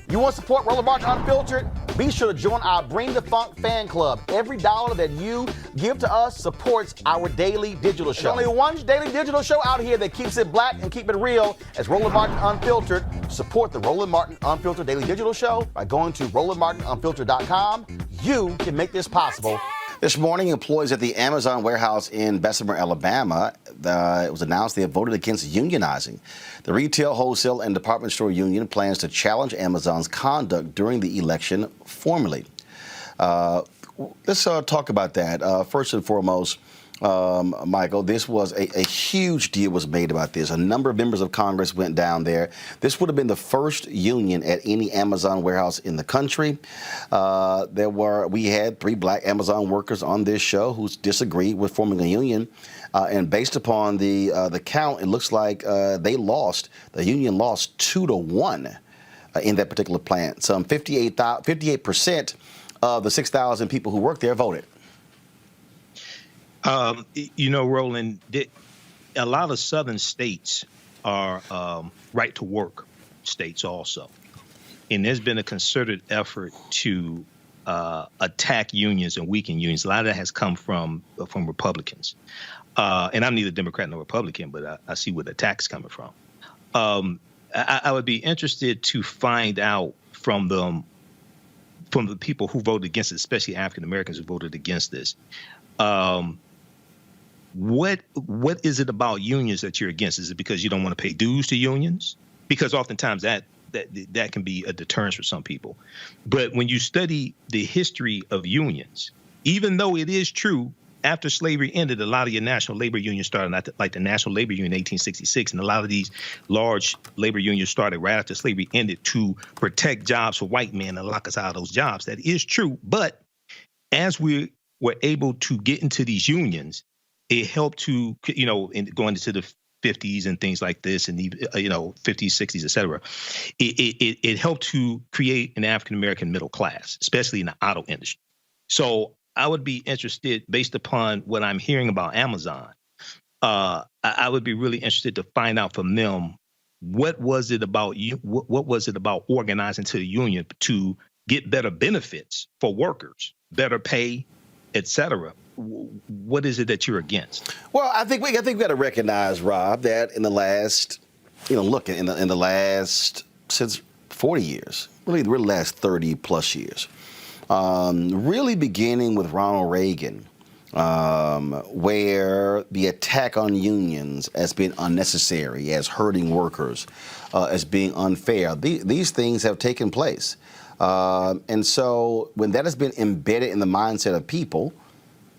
You want to support Roland Martin Unfiltered? Be sure to join our Bring the Funk fan club. Every dollar that you give to us supports our daily digital show. There's only one daily digital show out here that keeps it black and keep it real as Roland Martin Unfiltered. Support the Roland Martin Unfiltered daily digital show by going to RolandMartinUnfiltered.com. You can make this possible. This morning, employees at the Amazon warehouse in Bessemer, Alabama, it was announced they have voted against unionizing. The Retail, Wholesale, and Department Store Union plans to challenge Amazon's conduct during the election formally. Let's talk about that. First and foremost, Michael, this was a huge deal was made about this. A number of members of Congress went down there. This would have been the first union at any Amazon warehouse in the country. We had 3 black Amazon workers on this show who disagreed with forming a union. And based upon the count, it looks like the union lost 2-1 in that particular plant. Some 58% of the 6,000 people who work there voted. Roland, a lot of southern states are right to work states also. And there's been a concerted effort to attack unions and weaken unions. A lot of that has come from Republicans. And I'm neither Democrat nor Republican, but I see where the attack's coming from. I would be interested to find out from the people who voted against it, especially African Americans who voted against this. What is it about unions that you're against? Is it because you don't want to pay dues to unions? Because oftentimes that can be a deterrence for some people. But when you study the history of unions, even though it is true, after slavery ended, a lot of your national labor unions started, like the National Labor Union in 1866, and a lot of these large labor unions started right after slavery ended to protect jobs for white men and lock us out of those jobs. That is true. But as we were able to get into these unions, it helped to, going into the 50s and things like this, and 50s, 60s, et cetera. It helped to create an African-American middle class, especially in the auto industry. So I would be interested, based upon what I'm hearing about Amazon, I would be really interested to find out from them, what was it about you? What was it about organizing to the union to get better benefits for workers, better pay, et cetera? What is it that you're against? Well, I think we got to recognize, Rob, that in the last, in the last since 40 years, really the last 30 plus years, really beginning with Ronald Reagan, where the attack on unions as being unnecessary, as hurting workers, as being unfair, these things have taken place. And so when that has been embedded in the mindset of people,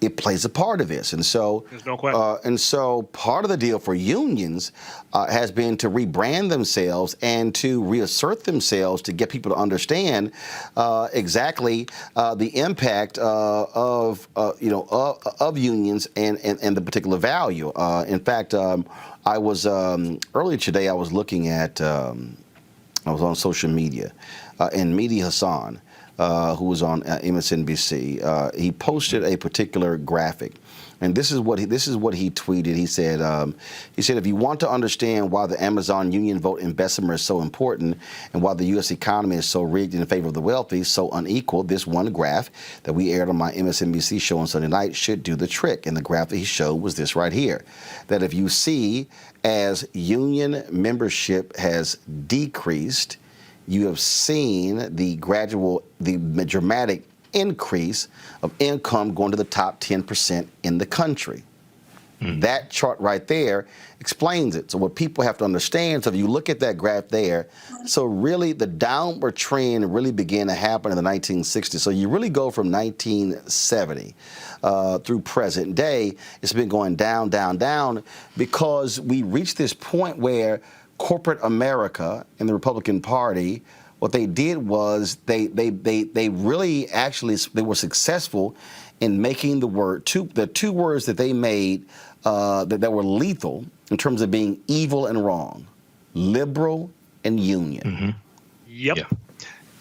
it plays a part of this. And so, there's no question. And so part of the deal for unions has been to rebrand themselves and to reassert themselves to get people to understand exactly the impact of unions and the particular value. In fact, I was earlier today, I was looking at, I was on social media, and Mehdi Hassan, who was on MSNBC, he posted a particular graphic, and this is what he tweeted. He said, if you want to understand why the Amazon union vote in Bessemer is so important and why the U.S. economy is so rigged in favor of the wealthy, so unequal, this one graph that we aired on my MSNBC show on Sunday night should do the trick. And the graph that he showed was this right here, that if you see as union membership has decreased, you have seen the dramatic increase of income going to the top 10% in the country. That chart right there explains it. So what people have to understand, so if you look at that graph there, so really the downward trend really began to happen in the 1960s. So you really go from 1970 through present day, it's been going down, down, down, because we reached this point where corporate America and the Republican Party, what they did was they really actually were successful in making the two words that they made that were lethal in terms of being evil and wrong: liberal and union. Mm-hmm. Yep.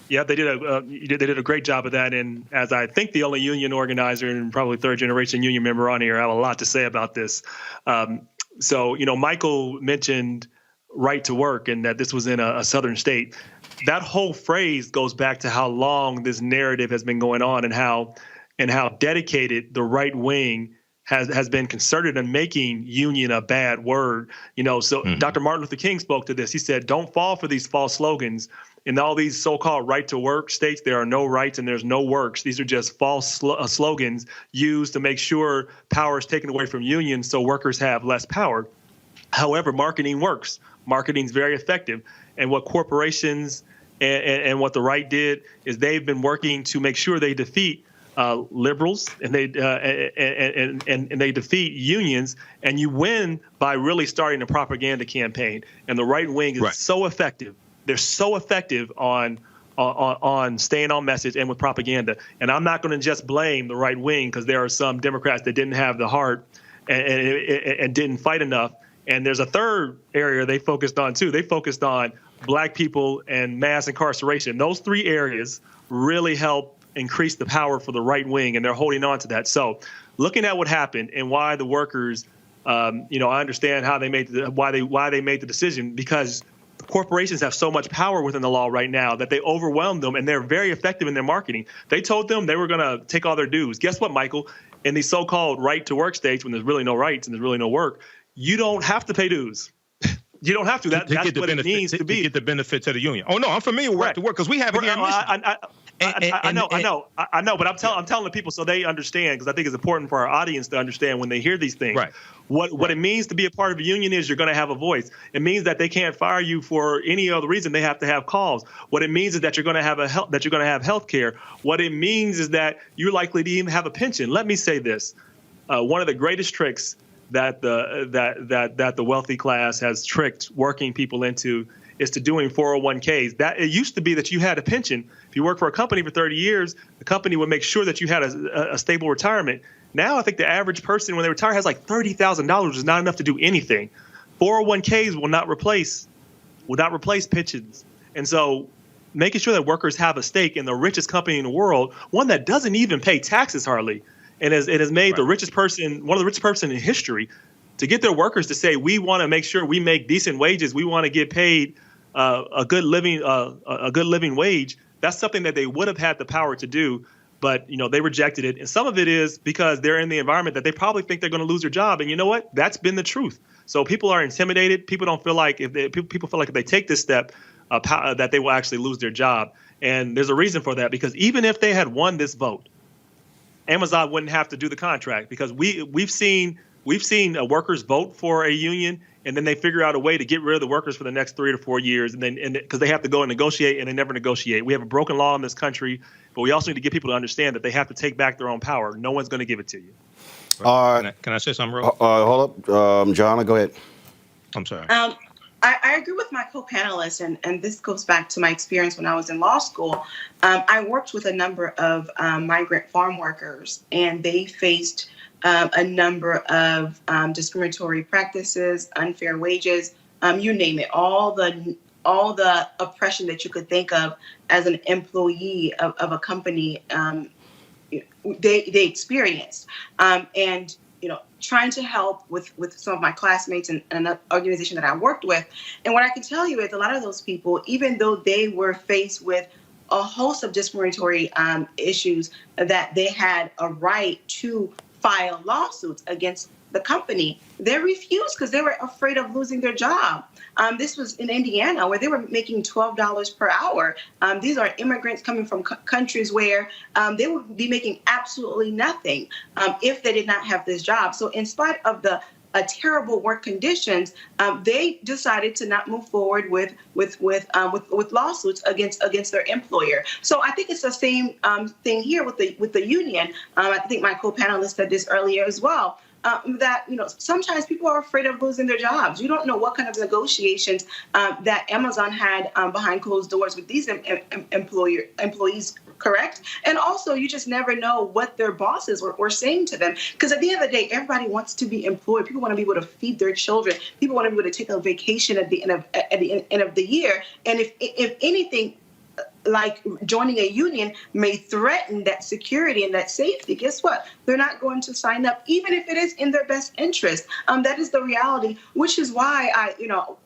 Yeah, they did a great job of that. And as I think the only union organizer and probably third generation union member on here, I have a lot to say about this. So Michael mentioned right to work and that this was in a southern state. that whole phrase goes back to how long this narrative has been going on, and how dedicated the right wing has been concerted in making union a bad word. So Dr. Martin Luther King spoke to this. He said, don't fall for these false slogans. In all these so-called right to work states, there are no rights and there's no works. These are just false slogans used to make sure power is taken away from unions so workers have less power. However, marketing works. Marketing's very effective. And what corporations and what the right did is they've been working to make sure they defeat liberals, and they defeat unions, and you win by really starting a propaganda campaign. And the right wing is so effective. They're so effective on staying on message and with propaganda. And I'm not going to just blame the right wing, because there are some Democrats that didn't have the heart and didn't fight enough. And there's a third area they focused on too. They focused on black people and mass incarceration. Those three areas really help increase the power for the right wing, and they're holding on to that. So looking at what happened and why the workers, I understand how they made why they made the decision, because corporations have so much power within the law right now that they overwhelm them, and they're very effective in their marketing. They told them they were going to take all their dues. Guess what, Michael? In these so-called right to work states, when there's really no rights and there's really no work, you don't have to pay dues. You don't have to. That's what it means to be. To get the benefits of the union. Oh no, I'm familiar with right to work, because we have it here in Michigan. I know, but I'm telling the people so they understand, because I think it's important for our audience to understand when they hear these things. Right. What it means to be a part of a union is you're going to have a voice. It means that they can't fire you for any other reason. They have to have cause. What it means is that you're going to have health care. What it means is that you're likely to even have a pension. Let me say this: one of the greatest tricks that the wealthy class has tricked working people into is to doing 401ks. That it used to be that you had a pension. If you worked for a company for 30 years, the company would make sure that you had a stable retirement. Now I think the average person when they retire has like $30,000, which is not enough to do anything. 401ks will not replace pensions. And so making sure that workers have a stake in the richest company in the world, one that doesn't even pay taxes hardly, and it has made the richest person, one of the richest person in history, to get their workers to say, we want to make sure we make decent wages. We want to get paid a good living wage. That's something that they would have had the power to do, but they rejected it. And some of it is because they're in the environment that they probably think they're going to lose their job. And you know what? That's been the truth. So people are intimidated. People don't feel like people feel like if they take this step, that they will actually lose their job. And there's a reason for that, because even if they had won this vote, Amazon wouldn't have to do the contract, because we've seen workers vote for a union, and then they figure out a way to get rid of the workers for the next 3 to 4 years, and because they have to go and negotiate, and they never negotiate. We have a broken law in this country, but we also need to get people to understand that they have to take back their own power. No one's going to give it to you. Can I say something, Ro? Hold up, Jonna, go ahead. I'm sorry. I agree with my co-panelists, and this goes back to my experience when I was in law school. I worked with a number of migrant farm workers, and they faced a number of discriminatory practices, unfair wages, you name it, all the oppression that you could think of as an employee of a company, they experienced. And trying to help with some of my classmates and an organization that I worked with. And what I can tell you is a lot of those people, even though they were faced with a host of discriminatory issues, that they had a right to file lawsuits against the company, they refused because they were afraid of losing their job. This was in Indiana, where they were making $12 per hour. These are immigrants coming from countries where they would be making absolutely nothing if they did not have this job. So in spite of the terrible work conditions, they decided to not move forward with lawsuits against their employer. So I think it's the same thing here with the union. I think my co-panelist said this earlier as well. That sometimes people are afraid of losing their jobs. You don't know what kind of negotiations that Amazon had behind closed doors with these employees. Correct. And also, you just never know what their bosses were saying to them, because at the end of the day, everybody wants to be employed. People want to be able to feed their children. People want to be able to take a vacation at the end of the year. And if anything, like joining a union may threaten that security and that safety, guess what? They're not going to sign up, even if it is in their best interest. That is the reality, which is why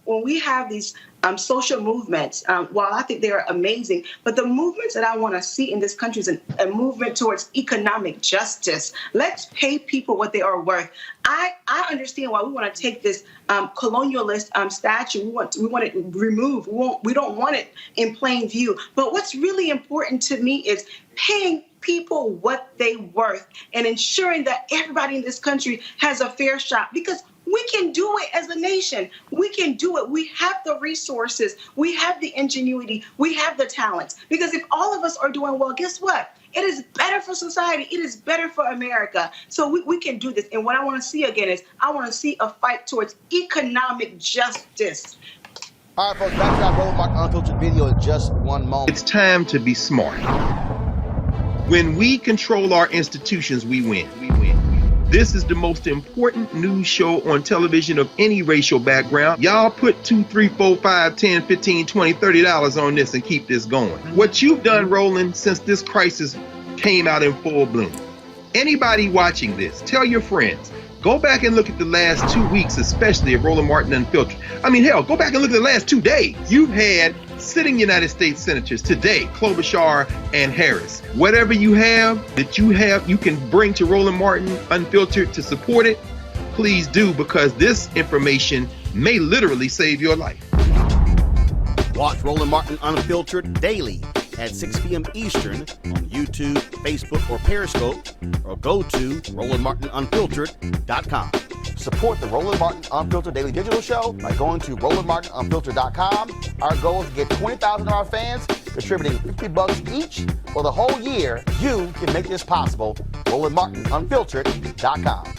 when we have these social movements, while I think they are amazing, but the movements that I want to see in this country is a movement towards economic justice. Let's pay people what they are worth. I understand why we want to take this colonialist statue. We want it removed. We don't want it in plain view. But what's really important to me is paying people what they worth and ensuring that everybody in this country has a fair shot, because we can do it as a nation. We can do it. We have the resources. We have the ingenuity. We have the talents. Because if all of us are doing well, guess what? It is better for society. It is better for America. So we can do this. And what I want to see again is I want to see a fight towards economic justice. All right, folks, back to our Roland Martin Unfiltered video in just one moment. It's time to be smart. When we control our institutions, we win. This is the most important news show on television of any racial background. Y'all put $2, $3, $4, $5, $10, $15, $20, $30 on this and keep this going. What you've done, Roland, since this crisis came out in full bloom. Anybody watching this, tell your friends. Go back and look at the last 2 weeks, especially of Roland Martin Unfiltered. I mean, hell, go back and look at the last 2 days. You've had sitting United States senators today, Klobuchar and Harris. Whatever you can bring to Roland Martin Unfiltered to support it, please do, because this information may literally save your life. Watch Roland Martin Unfiltered daily at 6 p.m. Eastern on YouTube, Facebook, or Periscope, or go to RolandMartinUnfiltered.com. Support the Roland Martin Unfiltered Daily Digital Show by going to RolandMartinUnfiltered.com. Our goal is to get 20,000 of our fans contributing $50 each for the whole year. You can make this possible. RolandMartinUnfiltered.com.